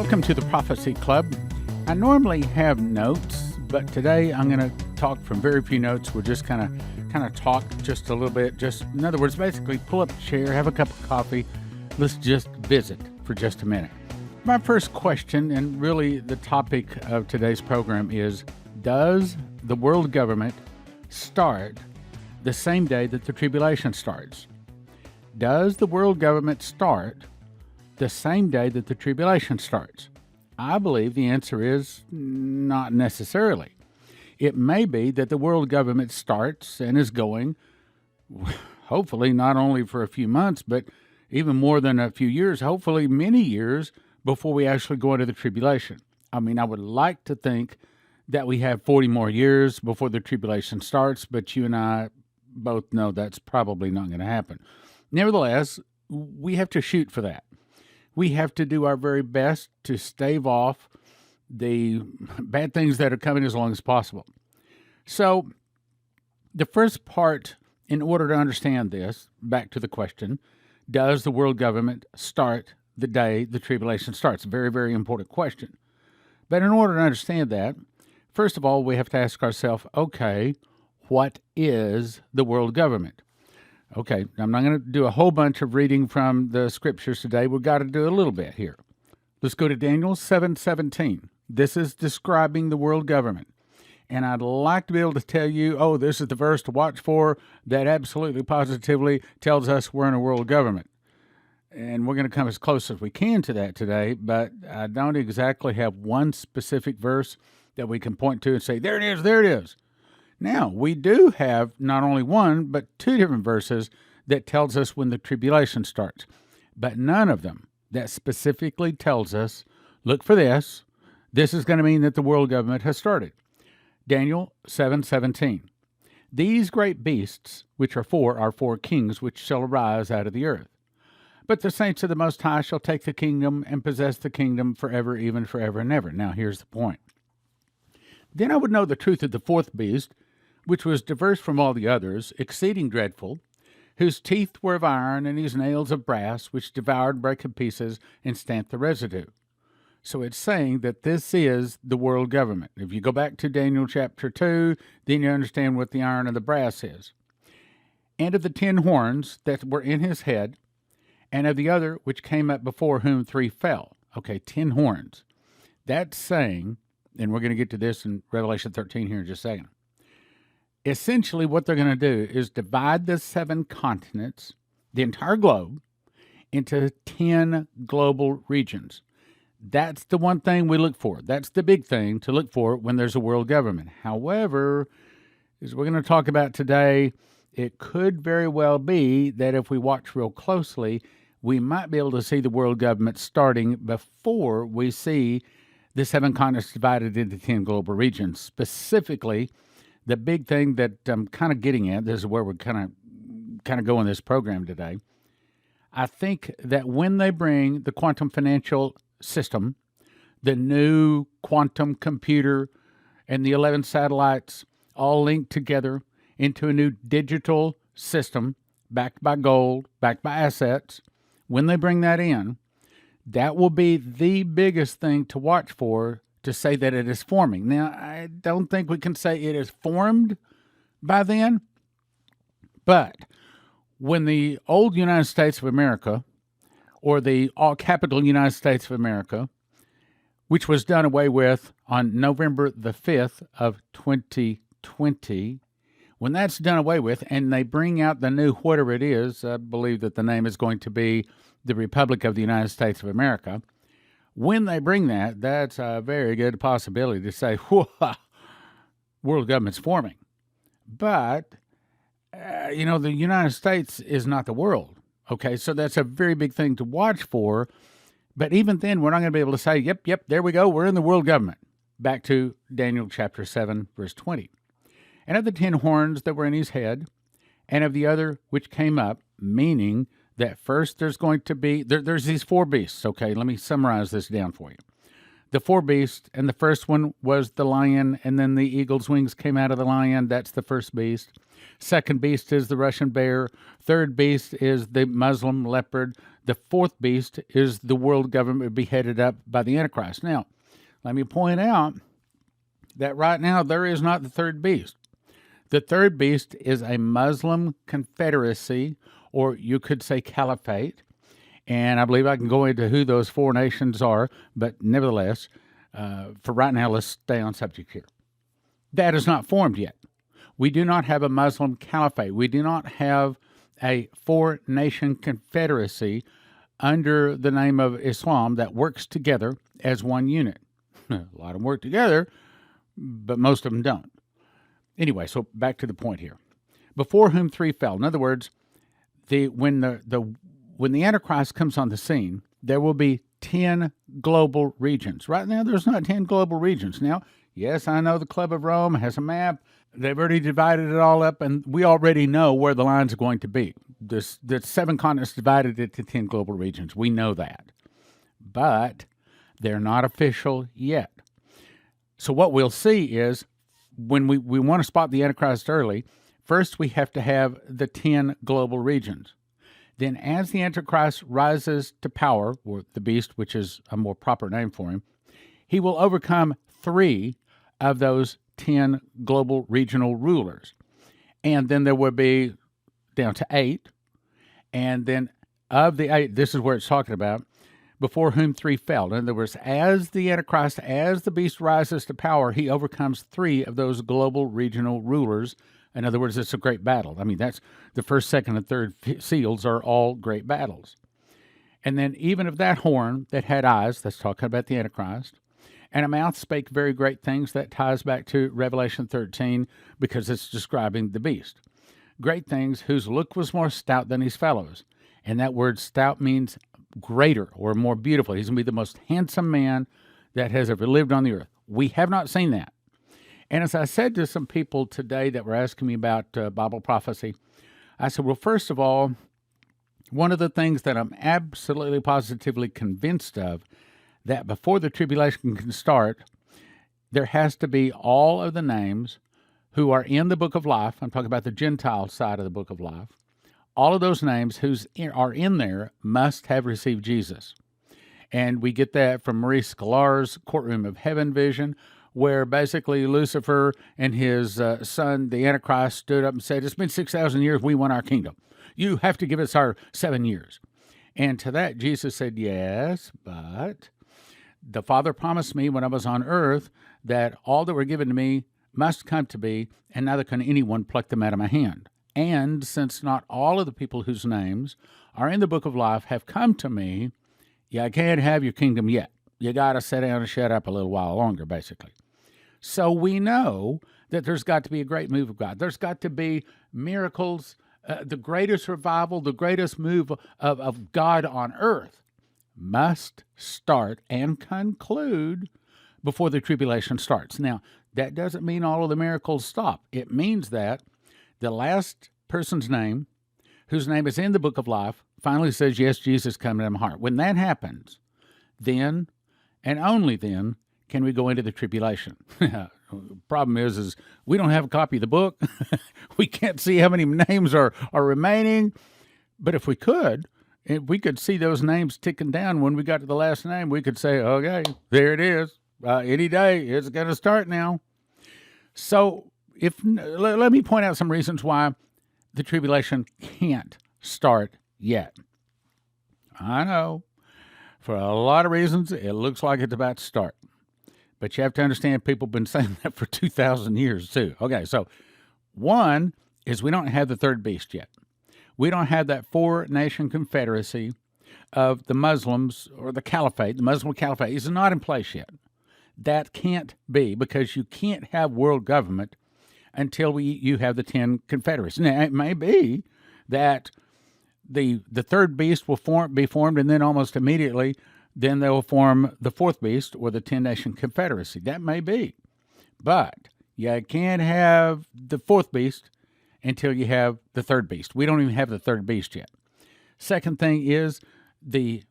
Welcome to the Prophecy Club. I normally have notes, but today I'm going to talk from very few notes. We'll just kind of talk just a little bit. Just, in other words, basically pull up a chair, have a cup of coffee. Let's just visit for just a minute. My first question, and really the topic of today's program, is: does the world government start the same day that the tribulation starts? Does the world government start the same day that the tribulation starts? I believe the answer is not necessarily. It may be that the world government starts and is going, hopefully not only for a few months, but even more than a few years, hopefully many years before we actually go into the tribulation. I mean, I would like to think that we have 40 more years before the tribulation starts, but you and I both know that's probably not going to happen. Nevertheless, we have to shoot for that. We have to do our very best to stave off the bad things that are coming as long as possible. So, the first part, in order to understand this, back to the question, does the world government start the day the tribulation starts? Very, very important question. But in order to understand that, first of all, we have to ask ourselves, okay, what is the world government? Okay, I'm not going to do a whole bunch of reading from the scriptures today. We've got to do a little bit here. Let's go to Daniel 7:17. This is describing the world government. And I'd like to be able to tell you, oh, this is the verse to watch for that absolutely positively tells us we're in a world government. And we're going to come as close as we can to that today, but I don't exactly have one specific verse that we can point to and say, there it is, there it is. Now, we do have not only one, but two different verses that tells us when the tribulation starts, but none of them that specifically tells us, look for this, this is going to mean that the world government has started. Daniel 7:17. These great beasts, which are four kings which shall arise out of the earth. But the saints of the Most High shall take the kingdom and possess the kingdom forever, even forever and ever. Now, here's the point. Then I would know the truth of the fourth beast, which was diverse from all the others, exceeding dreadful, whose teeth were of iron, and his nails of brass, which devoured, brake in pieces, and stamped the residue. So it's saying that this is the world government. If you go back to Daniel chapter 2, then you understand what the iron and the brass is. And of the 10 horns that were in his head, and of the other which came up before whom 3 fell. Okay, 10 horns. That's saying, and we're going to get to this in Revelation 13 here in just a second. Essentially, what they're going to do is divide the 7 continents, the entire globe, into 10 global regions. That's the one thing we look for. That's the big thing to look for when there's a world government. However, as we're going to talk about today, it could very well be that if we watch real closely, we might be able to see the world government starting before we see the 7 continents divided into 10 global regions. Specifically, the big thing that I'm kind of getting at, this is where we're kind of going this program today. I think that when they bring the quantum financial system, the new quantum computer, and the 11 satellites all linked together into a new digital system backed by gold, backed by assets, when they bring that in, that will be the biggest thing to watch for to say that it is forming. Now, I don't think we can say it is formed by then, but when the old United States of America, or the all-capital United States of America, which was done away with on November the 5th of 2020, when that's done away with and they bring out the new whatever it is, I believe that the name is going to be the Republic of the United States of America. When they bring that, that's a very good possibility to say, whoa, world government's forming. But, the United States is not the world. Okay, so that's a very big thing to watch for. But even then, we're not going to be able to say, yep, there we go, we're in the world government. Back to Daniel chapter 7, verse 20. And of the 10 horns that were in his head, and of the other which came up, meaning that first there's going to be, there's these 4 beasts. Okay, let me summarize this down for you. the four beasts, and the first one was the lion, and then the eagle's wings came out of the lion. That's the first beast. Second beast is the Russian bear. Third beast is the Muslim leopard. The fourth beast is the world government be headed up by the Antichrist. Now, let me point out that right now there is not the third beast. The third beast is a Muslim confederacy, or you could say caliphate. And I believe I can go into who those four nations are, but nevertheless, for right now, let's stay on subject here. That is not formed yet. We do not have a Muslim caliphate. We do not have a four-nation confederacy under the name of Islam that works together as one unit. A lot of them work together, but most of them don't. Anyway, so back to the point here. Before whom three fell. In other words, when the Antichrist comes on the scene, there will be 10 global regions. Right now, there's not 10 global regions. Now, yes, I know the Club of Rome has a map. They've already divided it all up, and we already know where the lines are going to be. The 7 continents divided it to 10 global regions. We know that. But they're not official yet. So what we'll see is, when we want to spot the Antichrist early, first we have to have the 10 global regions. Then as the Antichrist rises to power, or the beast, which is a more proper name for him, he will overcome 3 of those 10 global regional rulers. And then there will be down to 8. And then of the 8, this is where it's talking about, before whom 3 fell. In other words, as the Antichrist, as the beast rises to power, he overcomes 3 of those global regional rulers. In other words, it's a great battle. I mean, that's the first, second, and third seals are all great battles. And then even of that horn that had eyes, that's talking about the Antichrist, and a mouth spake very great things, that ties back to Revelation 13 because it's describing the beast. Great things, whose look was more stout than his fellows. And that word stout means greater or more beautiful. He's going to be the most handsome man that has ever lived on the earth. We have not seen that. And as I said to some people today that were asking me about Bible prophecy, I said, well, first of all, one of the things that I'm absolutely positively convinced of, that before the tribulation can start, there has to be all of the names who are in the book of life. I'm talking about the Gentile side of the book of life. All of those names who are in there must have received Jesus. And we get that from Maurice Sklar's Courtroom of Heaven vision, where basically Lucifer and his son, the Antichrist, stood up and said, it's been 6,000 years, we want our kingdom. You have to give us our 7 years. And to that, Jesus said, yes, but the Father promised me when I was on earth that all that were given to me must come to me, and neither can anyone pluck them out of my hand. And since not all of the people whose names are in the book of life have come to me, you can't have your kingdom yet. You got to sit down and shut up a little while longer, basically. So we know that there's got to be a great move of God. There's got to be miracles, the greatest revival, the greatest move of God on earth must start and conclude before the tribulation starts. Now, that doesn't mean all of the miracles stop. It means that the last person's name, whose name is in the book of life, finally says, yes, Jesus, come into my heart. When that happens, then, and only then, can we go into the tribulation. Problem is we don't have a copy of the book. We can't see how many names are remaining. But if we could see those names ticking down when we got to the last name, we could say, okay, there it is. Any day, it's going to start now. So let me point out some reasons why the tribulation can't start yet. I know, for a lot of reasons, it looks like it's about to start. But you have to understand, people have been saying that for 2,000 years, too. Okay, so one is we don't have the third beast yet. We don't have that 4-nation confederacy of the Muslims, or the caliphate. The Muslim caliphate is not in place yet. That can't be, because you can't have world government until you have the 10 confederacies. Now, it may be that the third beast will be formed, and then almost immediately, then they will form the fourth beast, or the 10-nation confederacy. That may be. But you can't have the fourth beast until you have the third beast. We don't even have the third beast yet. Second thing is the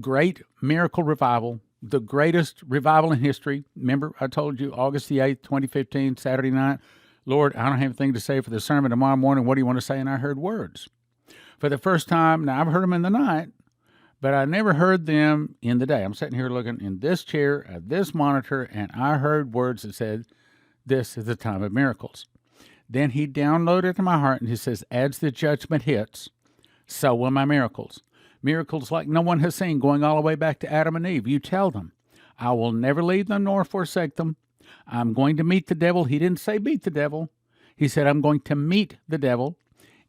great miracle revival the greatest revival in history. Remember, I told you August the 8th, 2015, Saturday night. Lord, I don't have anything to say for the sermon tomorrow morning. What do you want to say? And I heard words. For the first time, now I've heard them in the night, but I never heard them in the day. I'm sitting here looking in this chair at this monitor, and I heard words that said, this is the time of miracles. Then he downloaded to my heart, and he says, as the judgment hits, so will my miracles. Miracles like no one has seen, going all the way back to Adam and Eve. You tell them, I will never leave them nor forsake them. I'm going to meet the devil. He didn't say beat the devil. He said, I'm going to meet the devil.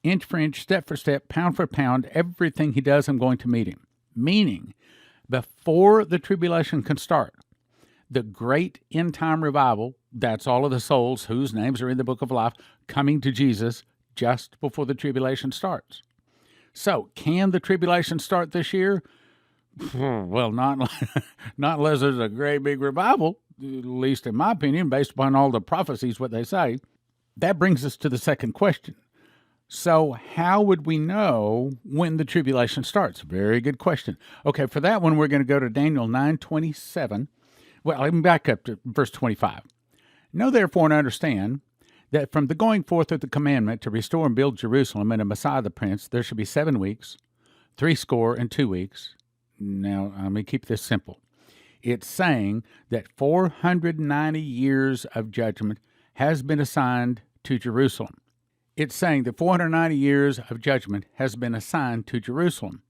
Inch for inch, step for step, pound for pound, everything he does, I'm going to meet him. Meaning, before the tribulation can start, the great end-time revival, that's all of the souls whose names are in the book of life, coming to Jesus just before the tribulation starts. So, can the tribulation start this year? Well, not unless there's a great big revival, at least in my opinion, based upon all the prophecies, what they say. That brings us to the second question. So how would we know when the tribulation starts? Very good question. Okay, for that one, we're going to go to Daniel 9:27. Well, let me back up to verse 25. Know therefore and understand that from the going forth of the commandment to restore and build Jerusalem and a Messiah the Prince, there shall be 7 weeks, 62 weeks. Now, let me keep this simple. It's saying that 490 years of judgment has been assigned to Jerusalem. It's saying that 490 years of judgment has been assigned to Jerusalem.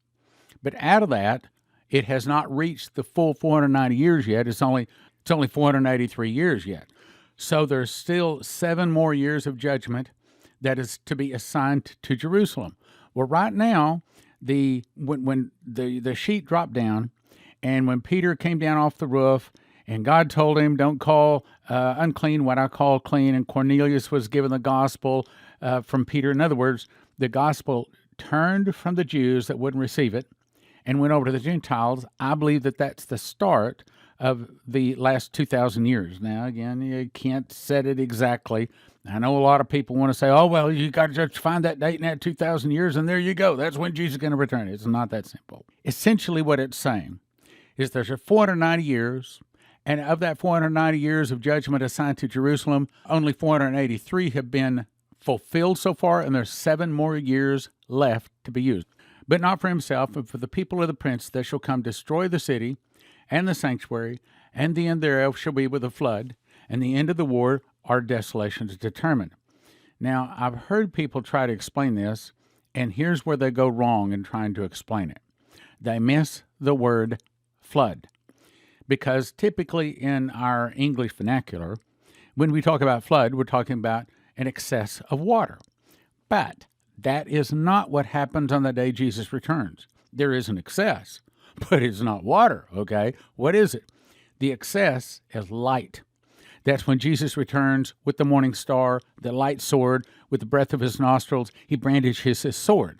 But out of that, it has not reached the full 490 years yet. It's only 483 years yet. So there's still 7 more years of judgment that is to be assigned to Jerusalem. Well, right now, when the sheet dropped down, and when Peter came down off the roof, and God told him, don't call unclean what I call clean, and Cornelius was given the gospel from Peter. In other words, the gospel turned from the Jews that wouldn't receive it and went over to the Gentiles. I believe that that's the start of the last 2,000 years. Now, again, you can't set it exactly. I know a lot of people want to say, oh, well, you got to just find that date in that 2,000 years, and there you go. That's when Jesus is going to return. It's not that simple. Essentially what it's saying is there's 490 years, and of that 490 years of judgment assigned to Jerusalem, only 483 have been fulfilled so far, and there's 7 more years left to be used. But not for himself, but for the people of the prince that shall come destroy the city and the sanctuary, and the end thereof shall be with a flood, and the end of the war our desolation is determined. Now, I've heard people try to explain this, and here's where they go wrong in trying to explain it. They miss the word flood, because typically in our English vernacular, when we talk about flood, we're talking about an excess of water. But that is not what happens on the day Jesus returns. There is an excess, but it's not water, okay? What is it? The excess is light. That's when Jesus returns with the morning star, the light sword, with the breath of his nostrils, he brandishes his sword.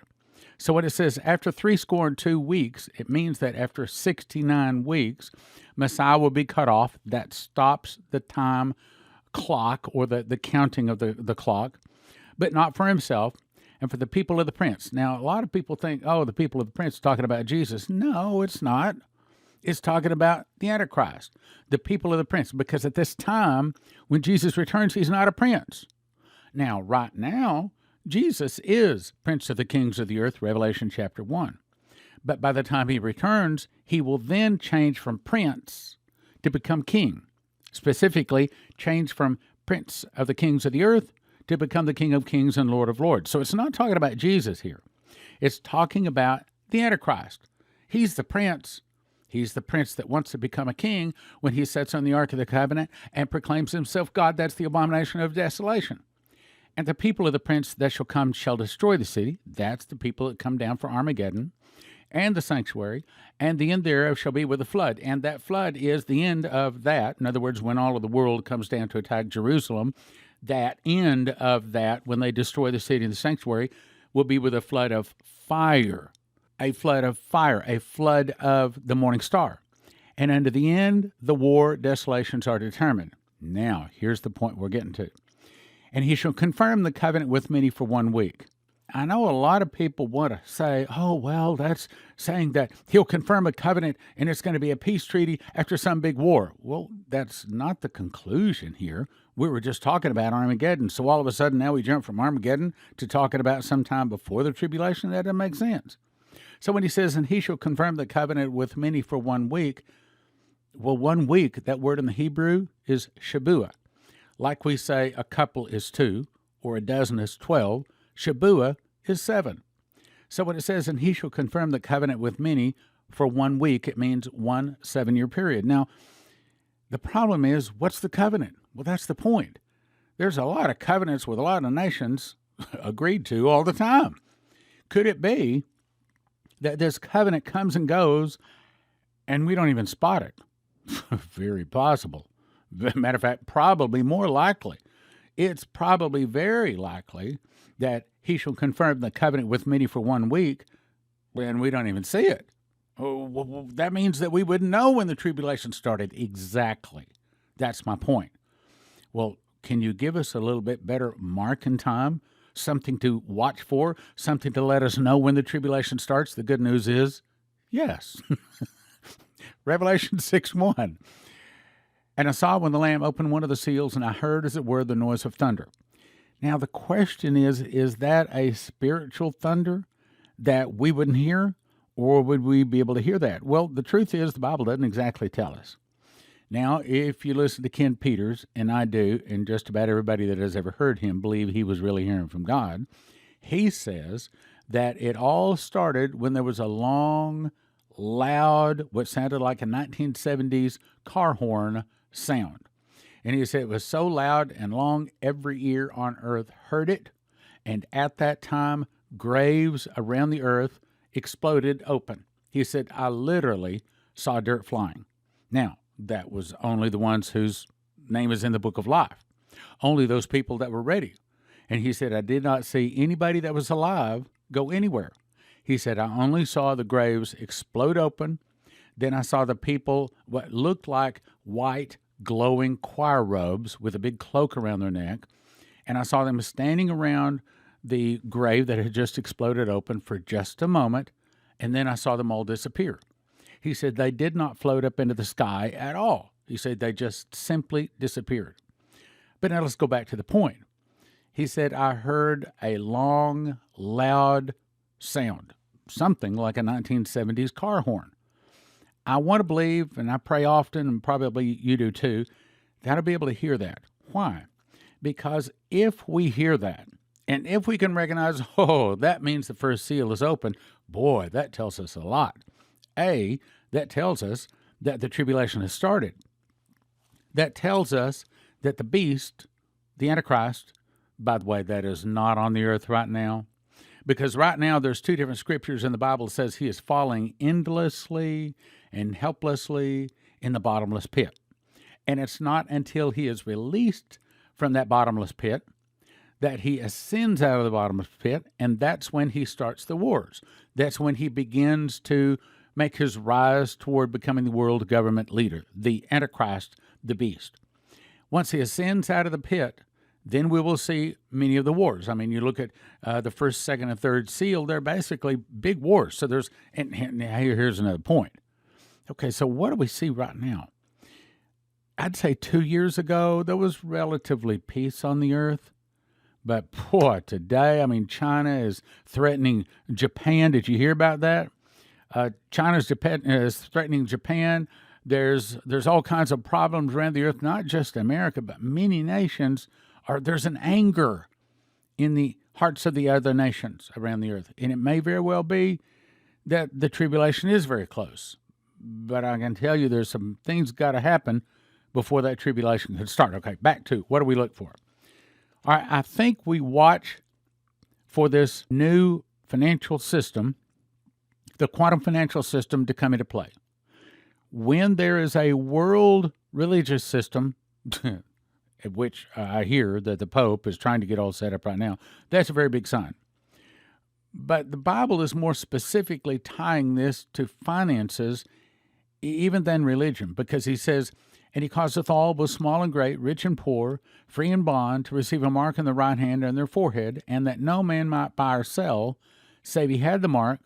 So what it says, after 62 weeks, it means that after 69 weeks, Messiah will be cut off. That stops the time clock, or the counting of the clock, but not for himself, and for the people of the prince. Now, a lot of people think, oh, the people of the prince talking about Jesus. No, it's not. It's talking about the Antichrist, the people of the prince, because at this time, when Jesus returns, he's not a prince. Now, right now, Jesus is Prince of the Kings of the Earth, Revelation chapter 1. But by the time he returns, he will then change from prince to become king. Specifically, change from Prince of the Kings of the Earth to become the King of Kings and Lord of Lords. So it's not talking about Jesus here. It's talking about the Antichrist. He's the prince. He's the prince that wants to become a king when he sits on the Ark of the Covenant and proclaims himself God. That's the abomination of desolation. And the people of the prince that shall come shall destroy the city. That's the people that come down for Armageddon, and the sanctuary, and the end thereof shall be with a flood. And that flood is the end of that. In other words, when all of the world comes down to attack Jerusalem, that end of that, when they destroy the city and the sanctuary, will be with a flood of fire. A flood of fire, a flood of the morning star. And unto the end, the war desolations are determined. Now, here's the point we're getting to. And he shall confirm the covenant with many for 1 week. I know a lot of people want to say, oh, well, that's saying that he'll confirm a covenant and it's going to be a peace treaty after some big war. Well, that's not the conclusion here. We were just talking about Armageddon. So all of a sudden now we jump from Armageddon to talking about sometime before the tribulation. That doesn't make sense. So when he says, and he shall confirm the covenant with many for 1 week, well, 1 week, that word in the Hebrew is Shabuah. Like we say a couple is 2 or a dozen is 12, Shabuah is 7. So when it says, and he shall confirm the covenant with many for 1 week, it means 1 7-year period. Now, the problem is, what's the covenant? Well, that's the point. There's a lot of covenants with a lot of nations agreed to all the time. Could it be that this covenant comes and goes and we don't even spot it? Very possible. Matter of fact, probably more likely. It's probably very likely that he shall confirm the covenant with many for 1 week when we don't even see it. Oh, well, that means that we wouldn't know when the tribulation started. Exactly. That's my point. Well, can you give us a little bit better mark in time? Something to watch for? Something to let us know when the tribulation starts? The good news is, yes. Revelation 6:1. And I saw when the Lamb opened one of the seals, and I heard, as it were, the noise of thunder. Now, the question is that a spiritual thunder that we wouldn't hear, or would we be able to hear that? Well, the truth is the Bible doesn't exactly tell us. Now, if you listen to Ken Peters, and I do, and just about everybody that has ever heard him believe he was really hearing from God, he says that it all started when there was a long, loud, what sounded like a 1970s car horn sound. And he said it was so loud and long, every ear on earth heard it. And at that time, graves around the earth exploded open. He said, I literally saw dirt flying. Now, that was only the ones whose name is in the book of life. Only those people that were ready. And he said, I did not see anybody that was alive go anywhere. He said, I only saw the graves explode open. Then I saw the people, what looked like white, glowing choir robes with a big cloak around their neck. And I saw them standing around the grave that had just exploded open for just a moment. And then I saw them all disappear. He said they did not float up into the sky at all. He said they just simply disappeared. But now let's go back to the point. He said, I heard a long, loud sound, something like a 1970s car horn. I want to believe, and I pray often, and probably you do too, that I'll be able to hear that. Why? Because if we hear that, and if we can recognize, oh, that means the first seal is open, boy, that tells us a lot. That tells us that the tribulation has started. That tells us that the beast, the Antichrist, by the way, that is not on the earth right now, because right now there's 2 different scriptures in the Bible that says he is falling endlessly and helplessly in the bottomless pit. And it's not until he is released from that bottomless pit that he ascends out of the bottomless pit, and that's when he starts the wars. That's when he begins to make his rise toward becoming the world government leader, the Antichrist, the beast. Once he ascends out of the pit, then we will see many of the wars. I mean, you look at the first, second, and third seal, they're basically big wars. So there's, and here's another point. Okay, so what do we see right now? I'd say 2 years ago, there was relatively peace on the earth. But boy, today, I mean, China is threatening Japan. Did you hear about that? China is threatening Japan. There's all kinds of problems around the earth, not just America, but many nations. There's an anger in the hearts of the other nations around the earth. And it may very well be that the tribulation is very close. But I can tell you there's some things got to happen before that tribulation could start. Okay, back to what do we look for? All right, I think we watch for this new financial system, the quantum financial system, to come into play. When there is a world religious system, which I hear that the Pope is trying to get all set up right now, that's a very big sign. But the Bible is more specifically tying this to finances even than religion, because he says, And he causeth all, both small and great, rich and poor, free and bond, to receive a mark in their right hand and in their forehead, and that no man might buy or sell, save he had the mark,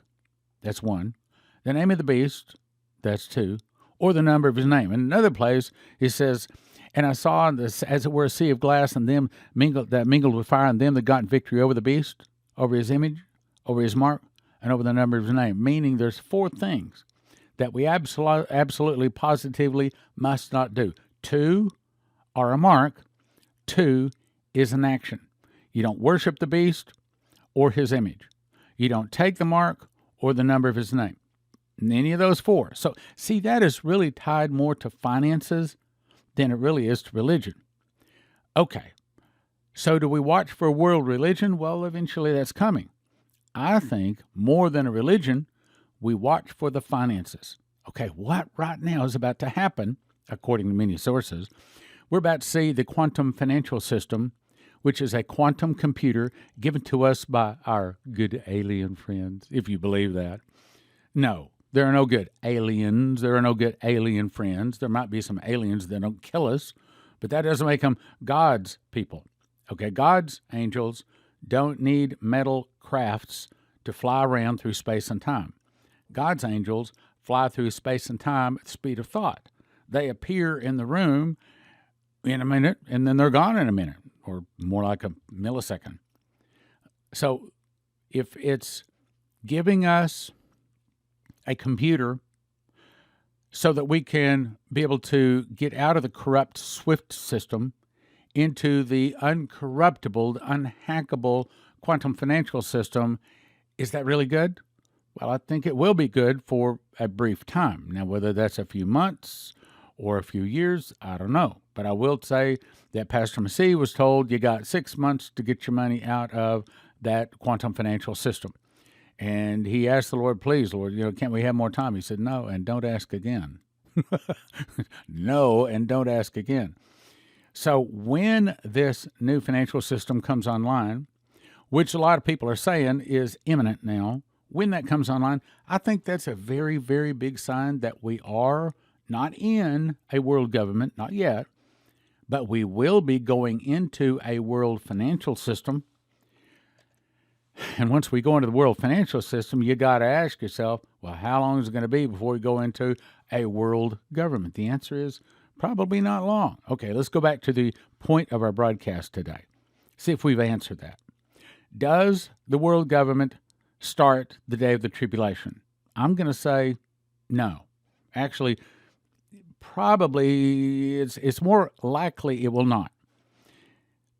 that's one, the name of the beast, that's two, or the number of his name. In another place, he says, and I saw this, as it were, a sea of glass, and them mingled with fire, and them that got victory over the beast, over his image, over his mark, and over the number of his name. Meaning there's four things that we absolutely, positively must not do. Two are a mark. Two is an action. You don't worship the beast or his image. You don't take the mark or the number of his name. Any of those four. So, see, that is really tied more to finances than it really is to religion. Okay, so do we watch for world religion? Well, eventually that's coming. I think more than a religion, we watch for the finances. Okay, what right now is about to happen, according to many sources? We're about to see the quantum financial system, which is a quantum computer given to us by our good alien friends, if you believe that. No, there are no good aliens. There are no good alien friends. There might be some aliens that don't kill us, but that doesn't make them God's people. Okay, God's angels don't need metal crafts to fly around through space and time. God's angels fly through space and time at the speed of thought. They appear in the room in a minute, and then they're gone in a minute, or more like a millisecond. So if it's giving us a computer so that we can be able to get out of the corrupt SWIFT system into the uncorruptible, unhackable quantum financial system, is that really good? Well, I think it will be good for a brief time. Now, whether that's a few months or a few years, I don't know. But I will say that Pastor Massey was told you got 6 months to get your money out of that quantum financial system. And he asked the Lord, please, Lord, can't we have more time? He said, no, and don't ask again. No, and don't ask again. So when this new financial system comes online, which a lot of people are saying is imminent now, when that comes online, I think that's a very, very big sign that we are not in a world government, not yet, but we will be going into a world financial system. And once we go into the world financial system, you got to ask yourself, well, how long is it going to be before we go into a world government? The answer is probably not long. Okay, let's go back to the point of our broadcast today. See if we've answered that. Does the world government start the day of the tribulation? I'm going to say no. Actually, probably it's more likely it will not.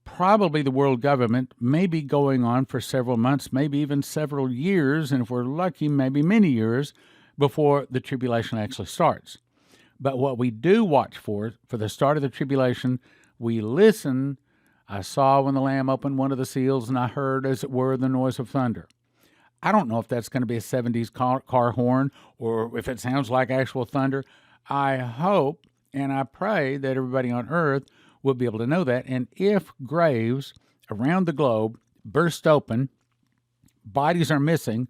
Probably the world government may be going on for several months, maybe even several years, and if we're lucky, maybe many years before the tribulation actually starts. But what we do watch for the start of the tribulation, we listen. I saw when the Lamb opened one of the seals, and I heard, as it were, the noise of thunder. I don't know if that's going to be a 70s car horn or if it sounds like actual thunder. I hope and I pray that everybody on earth will be able to know that. And if graves around the globe burst open, bodies are missing,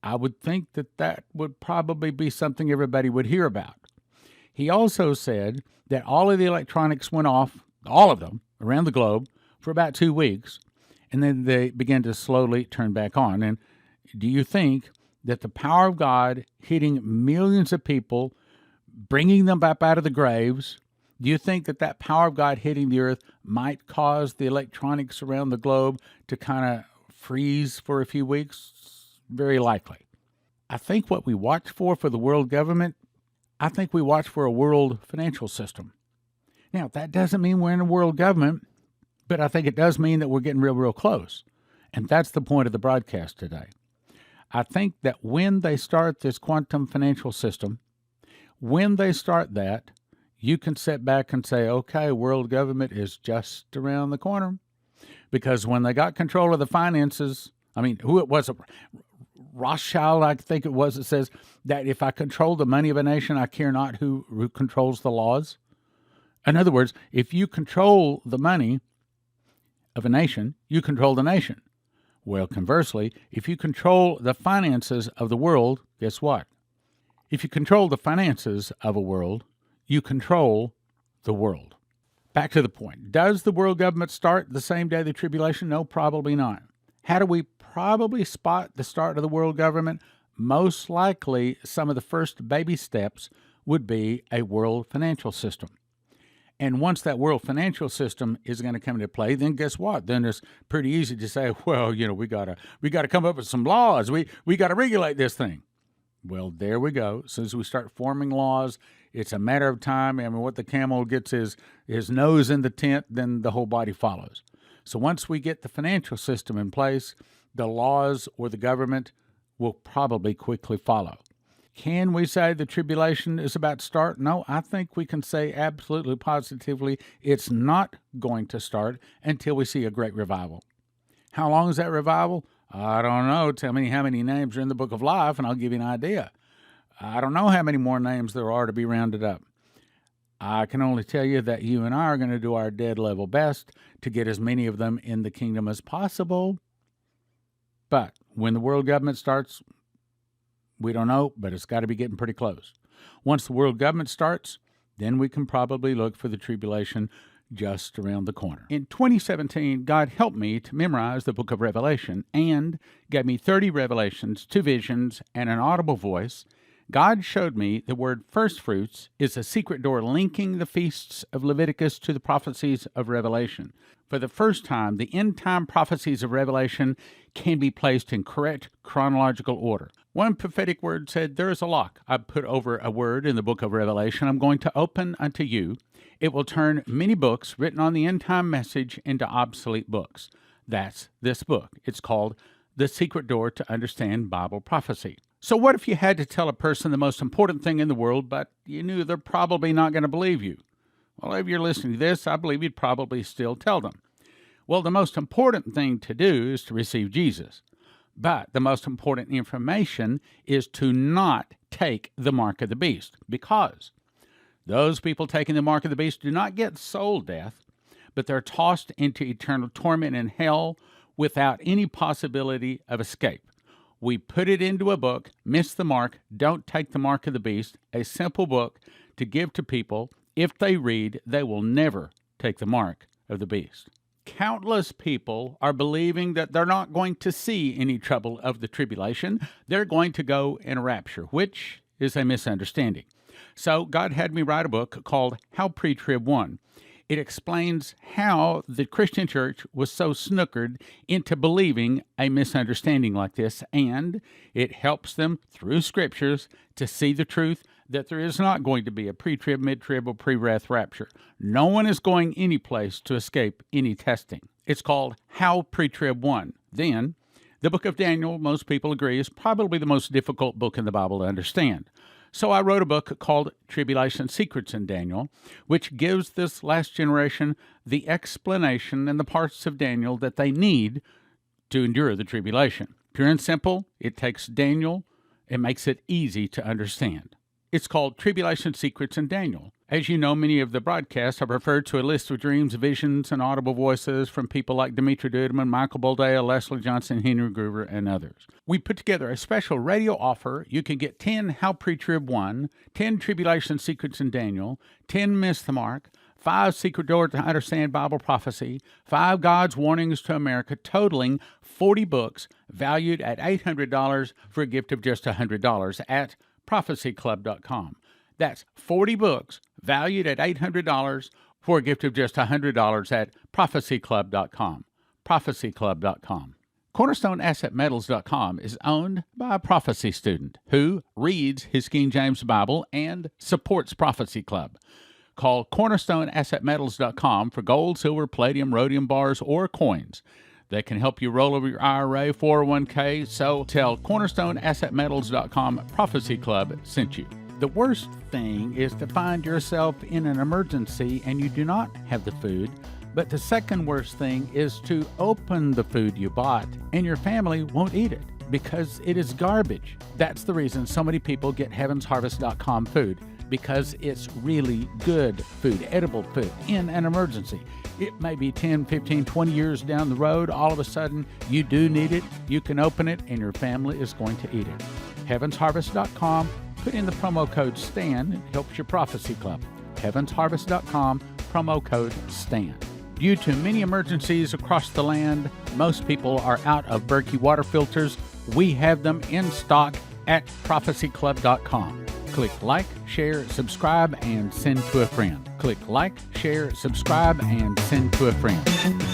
I would think that would probably be something everybody would hear about. He also said that all of the electronics went off, all of them, around the globe for about 2 weeks, and then they began to slowly turn back on. And do you think that the power of God hitting millions of people, bringing them back out of the graves, do you think that power of God hitting the earth might cause the electronics around the globe to kind of freeze for a few weeks? Very likely. I think what we watch for the world government, I think we watch for a world financial system. Now, that doesn't mean we're in a world government, but I think it does mean that we're getting real, real close. And that's the point of the broadcast today. I think that when they start this quantum financial system, when they start that, you can sit back and say, okay, world government is just around the corner. Because when they got control of the finances, who it was, Rothschild, I think it was, it says that if I control the money of a nation, I care not who controls the laws. In other words, if you control the money of a nation, you control the nation. Well, conversely, if you control the finances of the world, guess what? If you control the finances of a world, you control the world. Back to the point. Does the world government start the same day the tribulation? No, probably not. How do we probably spot the start of the world government? Most likely, some of the first baby steps would be a world financial system. And once that world financial system is going to come into play, then guess what? Then it's pretty easy to say, well, we got to come up with some laws. We got to regulate this thing. Well, there we go. As soon as we start forming laws, it's a matter of time. I mean, what the camel gets his nose in the tent, then the whole body follows. So once we get the financial system in place, the laws or the government will probably quickly follow. Can we say the tribulation is about to start? No, I think we can say absolutely positively it's not going to start until we see a great revival. How long is that revival? I don't know. Tell me how many names are in the book of life, and I'll give you an idea. I don't know how many more names there are to be rounded up. I can only tell you that you and I are going to do our dead level best to get as many of them in the kingdom as possible. But when the world government starts, we don't know, but it's got to be getting pretty close. Once the world government starts, then we can probably look for the tribulation just around the corner. In 2017, God helped me to memorize the book of Revelation and gave me 30 revelations, 2 visions, and an audible voice. God showed me the word first fruits is a secret door linking the feasts of Leviticus to the prophecies of Revelation. For the first time, the end-time prophecies of Revelation can be placed in correct chronological order. One prophetic word said, there is a lock I put over a word in the book of Revelation I'm going to open unto you. It will turn many books written on the end-time message into obsolete books. That's this book. It's called The Secret Door to Understand Bible Prophecy. So what if you had to tell a person the most important thing in the world, but you knew they're probably not going to believe you? Well, if you're listening to this, I believe you'd probably still tell them. Well, the most important thing to do is to receive Jesus. But the most important information is to not take the mark of the beast, because those people taking the mark of the beast do not get soul death, but they're tossed into eternal torment in hell without any possibility of escape. We put it into a book, Miss the Mark, Don't Take the Mark of the Beast, a simple book to give to people. If they read, they will never take the mark of the beast. Countless people are believing that they're not going to see any trouble of the tribulation. They're going to go in a rapture, which is a misunderstanding. So God had me write a book called How Pre-Trib Won. It explains how the Christian church was so snookered into believing a misunderstanding like this, and it helps them through scriptures to see the truth that there is not going to be a pre-trib, mid-trib, or pre-wrath rapture. No one is going any place to escape any testing. It's called How Pre-Trib Won. Then, the book of Daniel, most people agree, is probably the most difficult book in the Bible to understand. So I wrote a book called Tribulation Secrets in Daniel, which gives this last generation the explanation and the parts of Daniel that they need to endure the tribulation. Pure and simple, it takes Daniel and makes it easy to understand. It's called Tribulation Secrets in Daniel. As you know, many of the broadcasts have referred to a list of dreams, visions, and audible voices from people like Dimitri Duduman, Michael Boldea, Leslie Johnson, Henry Gruver, and others. We put together a special radio offer. You can get 10 How Pre-Trib Won, 10 Tribulation Secrets in Daniel, 10 Miss the Mark, 5 Secret Door to Understand Bible Prophecy, 5 God's Warnings to America, totaling 40 books valued at $800 for a gift of just $100 at prophecyclub.com. That's 40 books valued at $800 for a gift of just $100 at prophecyclub.com. prophecyclub.com. CornerstoneAssetMetals.com is owned by a prophecy student who reads his King James Bible and supports Prophecy Club. Call CornerstoneAssetMetals.com for gold, silver, palladium, rhodium bars, or coins. They can help you roll over your IRA, 401k, so tell CornerstoneAssetMetals.com Prophecy Club sent you. The worst thing is to find yourself in an emergency and you do not have the food, but the second worst thing is to open the food you bought and your family won't eat it because it is garbage. That's the reason so many people get HeavensHarvest.com food, because it's really good food, edible food in an emergency. It may be 10, 15, 20 years down the road. All of a sudden, you do need it. You can open it, and your family is going to eat it. HeavensHarvest.com. Put in the promo code STAN. It helps your Prophecy Club. heavensharvest.com, promo code STAN. Due to many emergencies across the land, most people are out of Berkey water filters. We have them in stock at prophecyclub.com. Click like, share, subscribe, and send to a friend. Click like, share, subscribe, and send to a friend.